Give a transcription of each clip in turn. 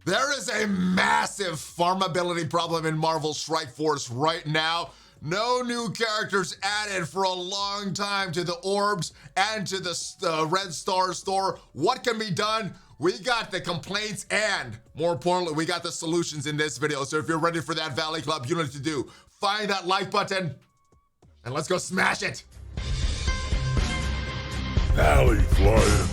There is a massive farmability problem in Marvel Strike Force right now. No new characters added for a long time to the Orbs and to the Red Star store. What can be done? We got the complaints and, more importantly, we got the solutions in this video. So if you're ready for that Valley Club, you know what to do. Find that like button and let's go smash it. ValleyFlyin.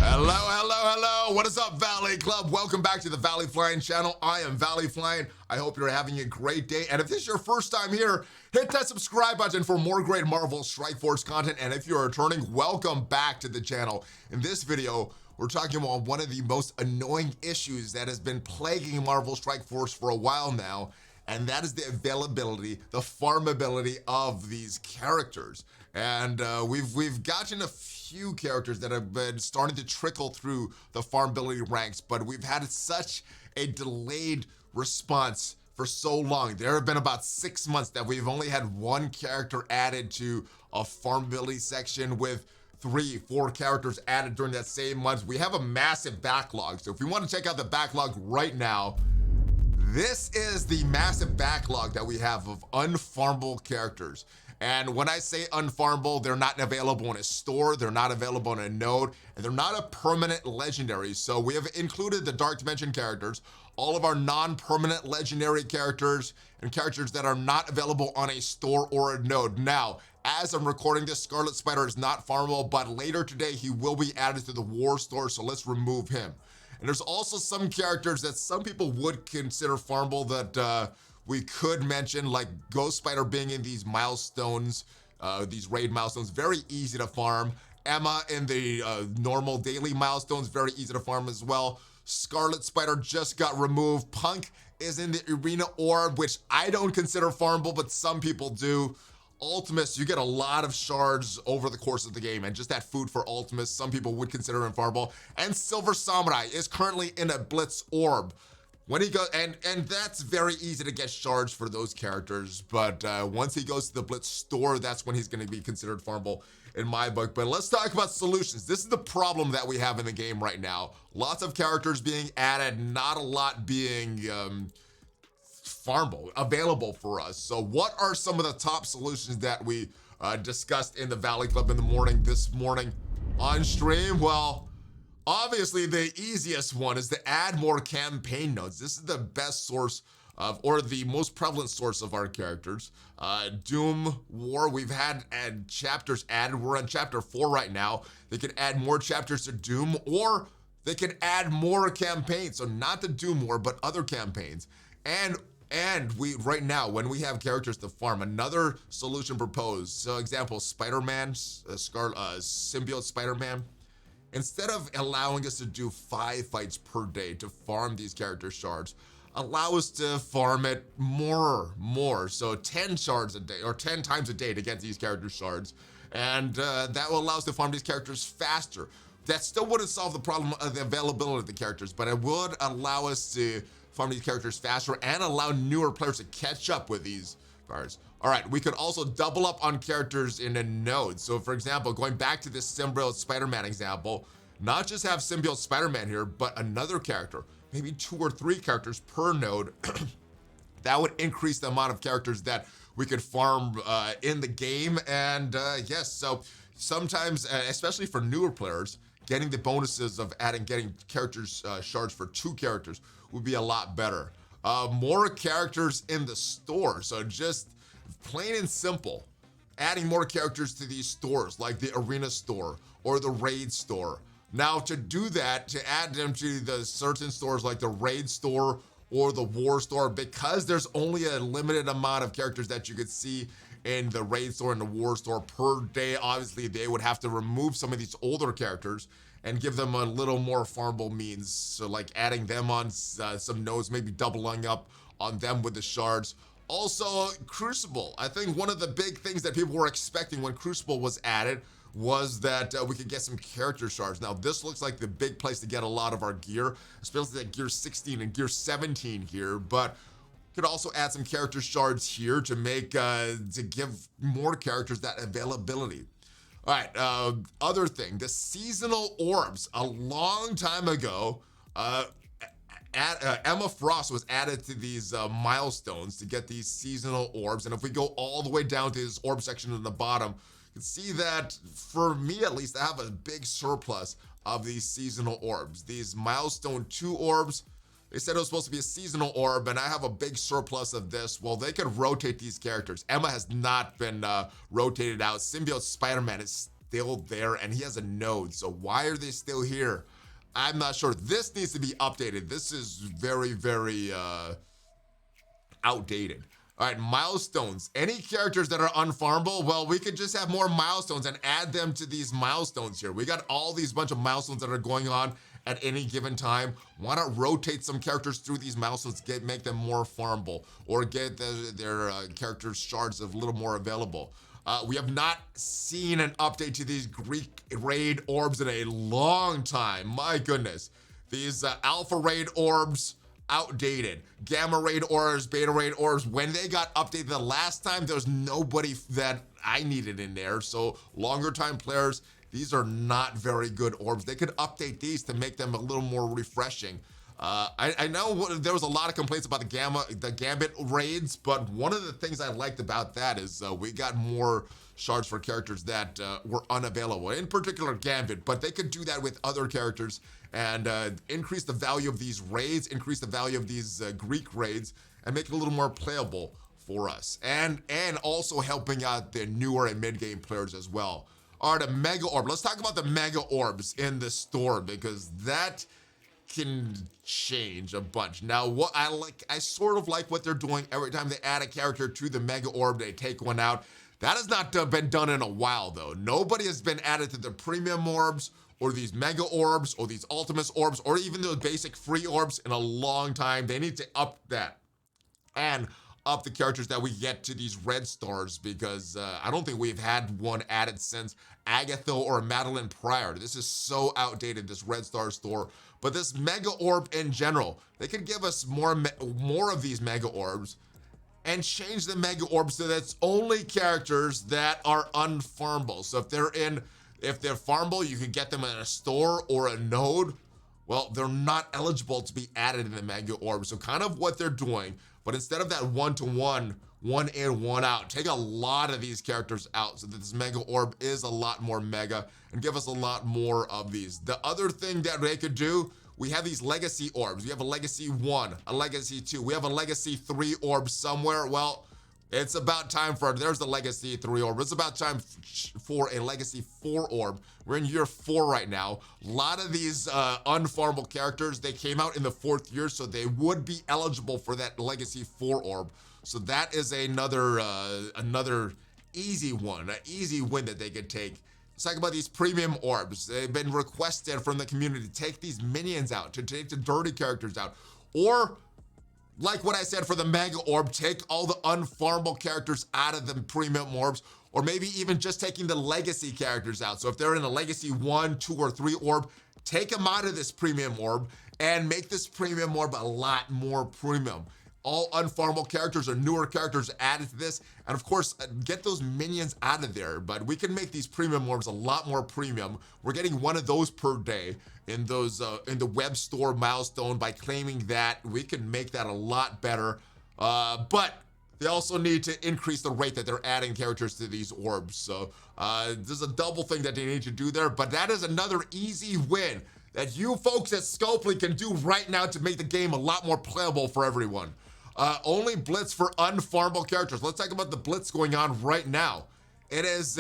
Hello, what is up, Valley Club? Welcome back to the ValleyFlyin channel. I am ValleyFlyin. I hope you're having a great day. And if this is your first time here, hit that subscribe button for more great Marvel Strike Force content. And if you're returning, welcome back to the channel. In this video, we're talking about one of the most annoying issues that has been plaguing Marvel Strike Force for a while now, and that is the availability, the farmability of these characters. And we've gotten a few characters that have been starting to trickle through the farmability ranks, but we've had such a delayed response for so long. There have been about 6 months that we've only had one character added to a farmability section, with 3-4 characters added during that same month. We have a massive backlog. So if you want to check out the backlog right now, this is the massive backlog that we have of unfarmable characters. And when I say unfarmable, they're not available in a store, they're not available in a node, and they're not a permanent legendary. So we have included the Dark Dimension characters, all of our non-permanent legendary characters, and characters that are not available on a store or a node. Now, as I'm recording this, Scarlet Spider is not farmable, but later today he will be added to the War Store, so let's remove him. And there's also some characters that some people would consider farmable that we could mention, like Ghost Spider being in these milestones, these raid milestones, very easy to farm. Emma in the normal daily milestones, very easy to farm as well. Scarlet Spider just got removed. Punk is in the Arena Orb, which I don't consider farmable, but some people do. Ultimus, you get a lot of shards over the course of the game, and just that food for Ultimus, some people would consider unfarmable. And Silver Samurai is currently in a Blitz Orb. When he goes, and that's very easy to get shards for those characters, but once he goes to the Blitz store, that's when he's going to be considered farmable in my book. But let's talk about solutions. This is the problem that we have in the game right now. Lots of characters being added, not a lot being farmable, available for us. So what are some of the top solutions that we discussed in the Valley Club in the morning, this morning on stream? Well, obviously the easiest one is to add more campaign nodes. This is the best source of, or the most prevalent source of our characters. Doom, War, we've had chapters added. We're on chapter 4 right now. They could add more chapters to Doom, or they could add more campaigns. So not the Doom War, but other campaigns. And we, right now, when we have characters to farm, another solution proposed. So example, Spider-Man, Symbiote Spider-Man. Instead of allowing us to do 5 fights per day to farm these character shards, allow us to farm it more. So 10 shards a day, or 10 times a day to get these character shards. And that will allow us to farm these characters faster. That still wouldn't solve the problem of the availability of the characters, but it would allow us to farm these characters faster and allow newer players to catch up with these cards. All right, we could also double up on characters in a node. So for example, going back to this Symbiote Spider-Man example, not just have Symbiote Spider-Man here, but another character, maybe 2 or 3 characters per node. That would increase the amount of characters that we could farm in the game. And yes, so sometimes, especially for newer players, getting the bonuses of getting characters shards for 2 characters would be a lot better. More characters in the store. So just plain and simple, adding more characters to these stores, like the Arena store or the Raid store. Now to do that, to add them to the certain stores like the Raid store or the War store, because there's only a limited amount of characters that you could see in the Raid store and the War store per day, obviously they would have to remove some of these older characters and give them a little more farmable means. So like adding them on some nodes, maybe doubling up on them with the shards. Also, Crucible. I think one of the big things that people were expecting when Crucible was added was that we could get some character shards. Now this looks like the big place to get a lot of our gear, especially at gear 16 and gear 17 here, but could also add some character shards here to make, to give more characters that availability. All right, other thing, the seasonal orbs. A long time ago, Emma Frost was added to these milestones to get these seasonal orbs. And if we go all the way down to this orb section in the bottom, you can see that, for me at least, I have a big surplus of these seasonal orbs. These milestone 2 orbs, they said it was supposed to be a seasonal orb, and I have a big surplus of this. Well, they could rotate these characters. Emma has not been rotated out. Symbiote Spider-Man is still there, and he has a node. So why are they still here? I'm not sure. This needs to be updated. This is very, very outdated. All right, milestones. Any characters that are unfarmable, well, we could just have more milestones and add them to these milestones here. We got all these bunch of milestones that are going on at any given time. Why not rotate some characters through these milestones, make them more farmable, or get their characters' shards a little more available. We have not seen an update to these Greek raid orbs in a long time. My goodness. These alpha raid orbs, outdated. Gamma raid orbs, beta raid orbs, when they got updated the last time, there was nobody that I needed in there. So longer time players, these are not very good orbs. They could update these to make them a little more refreshing. I know there was a lot of complaints about the Gambit raids, but one of the things I liked about that is we got more shards for characters that were unavailable, in particular Gambit, but they could do that with other characters and increase the value of these raids, increase the value of these Greek raids, and make it a little more playable for us. And also helping out the newer and mid-game players as well. All right, a Mega Orb. Let's talk about the Mega Orbs in the store, because that can change a bunch. Now, what I sort of like what they're doing. Every time they add a character to the Mega Orb, they take one out. That has not been done in a while, though. Nobody has been added to the premium orbs, or these Mega Orbs, or these Ultimus Orbs, or even those basic free orbs in a long time. They need to up that and up the characters that we get to these red stars, because I don't think we've had one added since Agatha or Madeline Pryor. This is so outdated, this red star store. But this Mega Orb in general, they could give us more of these Mega Orbs and change the Mega Orbs so that it's only characters that are unfarmable. So if they're farmable, you can get them in a store or a node. Well, they're not eligible to be added in the Mega Orb. So kind of what they're doing, but instead of that 1-to-1, 1 in, 1 out, take a lot of these characters out so that this Mega Orb is a lot more mega and give us a lot more of these. The other thing that they could do, we have these Legacy Orbs. We have a Legacy 1, a Legacy 2. We have a Legacy 3 orb somewhere. Well, it's about time for, there's the Legacy 3 orb. It's about time for a Legacy 4 orb. We're in year 4 right now. A lot of these unfarmable characters, they came out in the 4th year, so they would be eligible for that Legacy 4 orb. So that is another easy one, an easy win that they could take. Let's talk about these premium orbs. They've been requested from the community to take these minions out, to take the dirty characters out, or like what I said for the Mega Orb, take all the unfarmable characters out of the premium orbs, or maybe even just taking the legacy characters out. So if they're in a Legacy 1, 2, or 3 orb, take them out of this premium orb and make this premium orb a lot more premium. All unfarmable characters or newer characters added to this, and of course, get those minions out of there. But we can make these premium orbs a lot more premium. We're getting one of those per day in those in the web store milestone. By claiming that, we can make that a lot better. But they also need to increase the rate that they're adding characters to these orbs. So there's a double thing that they need to do there. But that is another easy win that you folks at Scopely can do right now to make the game a lot more playable for everyone. Only Blitz for unfarmable characters. Let's talk about the Blitz going on right now. It is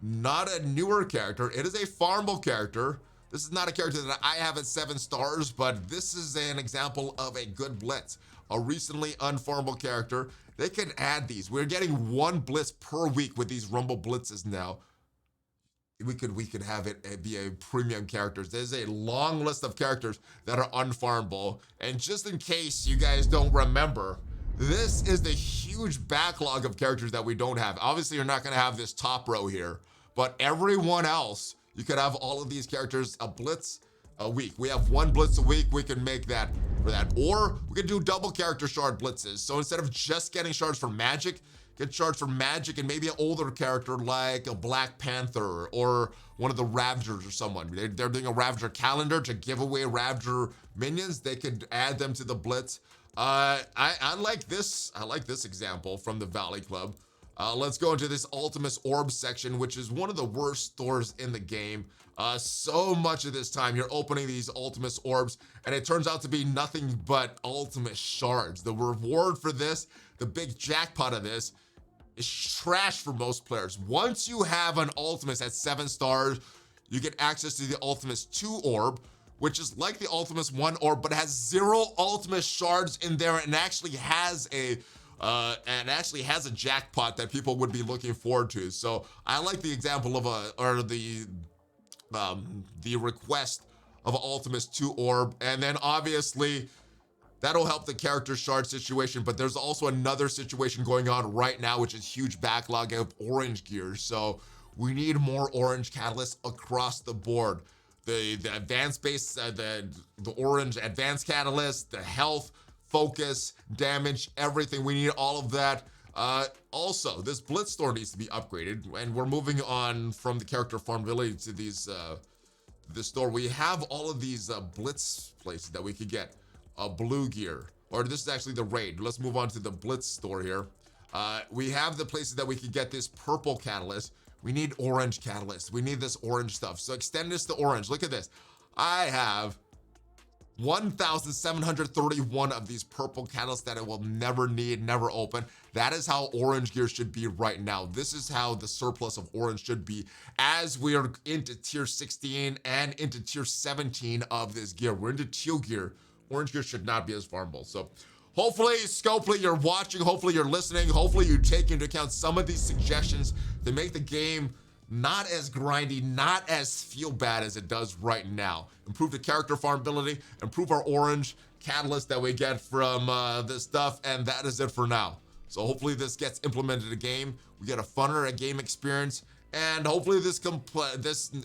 not a newer character. It is a farmable character. This is not a character that I have at 7 stars, but this is an example of a good Blitz. A recently unfarmable character. They can add these. We're getting 1 Blitz per week with these Rumble Blitzes now. We could have it be a premium characters. There's a long list of characters that are unfarmable. And just in case you guys don't remember, this is the huge backlog of characters that we don't have. Obviously, you're not gonna have this top row here, but everyone else, you could have all of these characters a Blitz a week. We have 1 Blitz a week. We can make that for that. Or we could do double character shard blitzes. So instead of just getting shards for magic, get shards for magic and maybe an older character like a Black Panther or one of the Ravagers or someone. They're doing a Ravager calendar to give away Ravager minions. They could add them to the blitz. I like this. I like this example from the Valley Club. Let's go into this Ultimus Orb section, which is one of the worst stores in the game. So much of this time you're opening these Ultimus Orbs and it turns out to be nothing but Ultimus shards. The reward for this, the big jackpot of this, is trash for most players. Once you have an Ultimus at 7 stars, you get access to the Ultimus 2 Orb, which is like the Ultimus 1 Orb, but has 0 Ultimus shards in there and actually has a jackpot that people would be looking forward to. So I like the example of the request of an Ultimus 2 Orb, and then obviously that'll help the character shard situation, but there's also another situation going on right now, which is huge backlog of orange gears. So we need more orange catalysts across the board. The advanced base, the orange advanced catalyst, the health, focus, damage, everything. We need all of that. Also, this Blitz store needs to be upgraded, and we're moving on from the character farmability to these this store. We have all of these Blitz places that we could get. Blue gear, or this is actually the raid. Let's move on to the Blitz store here. We have the places that we could get this purple catalyst. We need orange catalyst. We need this orange stuff. So extend this to orange. Look at this. I have 1,731 of these purple catalysts that I will never need, never open. That is how orange gear should be right now. This is how the surplus of orange should be as we are into tier 16 and into tier 17 of this gear. We're into teal gear. Orange gear should not be as farmable. So hopefully, Scopely, you're watching, hopefully you're listening, hopefully you take into account some of these suggestions to make the game not as grindy, not as feel bad as it does right now. Improve the character farmability, improve our orange catalyst that we get from this stuff, and that is it for now. So hopefully this gets implemented in the game. We get a funner game experience, and hopefully this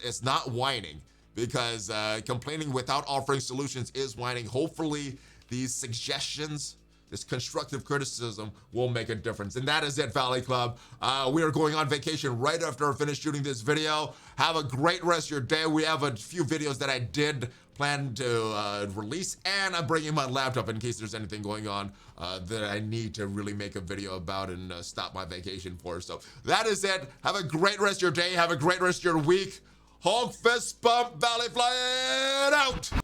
is not whining, because complaining without offering solutions is whining. Hopefully these suggestions, this constructive criticism will make a difference. And that is it, Valley Club. We are going on vacation right after I finish shooting this video. Have a great rest of your day. We have a few videos that I did plan to release, and I'm bringing my laptop in case there's anything going on that I need to really make a video about and stop my vacation for. So that is it. Have a great rest of your day. Have a great rest of your week. Honk, fist bump, ValleyFlyin out!